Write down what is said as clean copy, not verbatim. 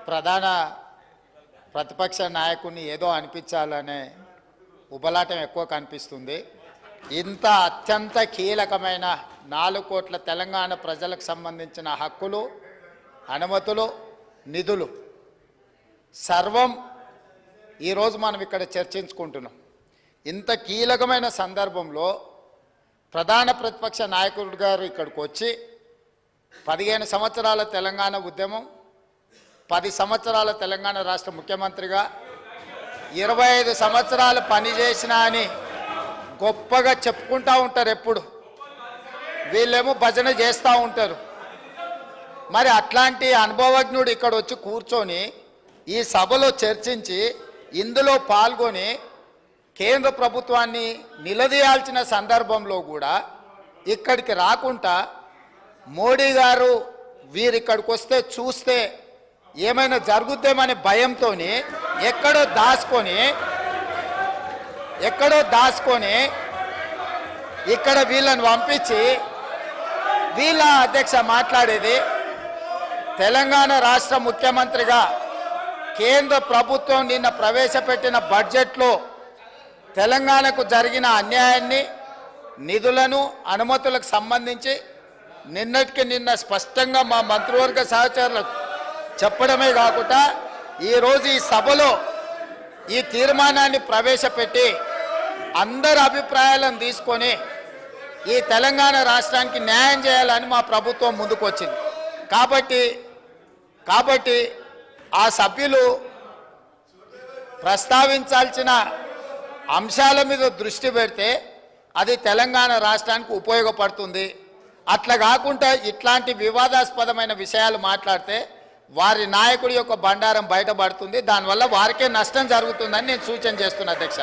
ప్రధాన ప్రతిపక్ష నాయకుడిని ఏదో అనిపించాలనే ఉబలాటం ఎక్కువ కనిపిస్తుంది. ఇంత అత్యంత కీలకమైన 4 కోట్ల తెలంగాణ ప్రజలకు సంబంధించిన హక్కులు, అనుమతులు, నిధులు సర్వం ఈరోజు మనం ఇక్కడ చర్చించుకుంటున్నాం. ఇంత కీలకమైన సందర్భంలో ప్రధాన ప్రతిపక్ష నాయకుడు గారు ఇక్కడికి వచ్చి 15 సంవత్సరాల తెలంగాణ ఉద్యమం, 10 సంవత్సరాల తెలంగాణ రాష్ట్ర ముఖ్యమంత్రిగా 25 సంవత్సరాలు పనిచేసినా అని గొప్పగా చెప్పుకుంటూ ఉంటారు. ఎప్పుడు వీళ్ళేమో భజన చేస్తూ ఉంటారు. మరి అట్లాంటి అనుభవజ్ఞుడు ఇక్కడ వచ్చి కూర్చొని ఈ సభలో చర్చించి ఇందులో పాల్గొని కేంద్ర ప్రభుత్వాన్ని నిలదీయాల్సిన సందర్భంలో కూడా ఇక్కడికి రాకుండా మోడీ గారు వీరిక్కడికి వస్తే చూస్తే ఏమైనా జరుగుద్దేమనే భయంతో ఎక్కడో దాచుకొని ఇక్కడ వీళ్ళని పంపించి వీళ్ళ అధ్యక్ష మాట్లాడేది తెలంగాణ రాష్ట్ర ముఖ్యమంత్రిగా కేంద్ర ప్రభుత్వం నిన్న ప్రవేశపెట్టిన బడ్జెట్లో తెలంగాణకు జరిగిన అన్యాయాన్ని, నిధులను, అనుమతులకు సంబంధించి నిన్నటికి నిన్న స్పష్టంగా మా మంత్రివర్గ సహచరులకు చెప్పడమే కాకుండా ఈరోజు ఈ సభలో ఈ తీర్మానాన్ని ప్రవేశపెట్టి అందరి అభిప్రాయాలను తీసుకొని ఈ తెలంగాణ రాష్ట్రానికి న్యాయం చేయాలని మా ప్రభుత్వం ముందుకు వచ్చింది. కాబట్టి ఆ సభ్యులు ప్రస్తావించాల్సిన అంశాల మీద దృష్టి పెడితే అది తెలంగాణ రాష్ట్రానికి ఉపయోగపడుతుంది. అట్లా కాకుండా ఇట్లాంటి వివాదాస్పదమైన విషయాలు మాట్లాడితే వారి నాయకుడి యొక్క బండారం బయటపడుతుంది. దానివల్ల వారికే నష్టం జరుగుతుందని నేను సూచన చేస్తున్నా అధ్యక్ష.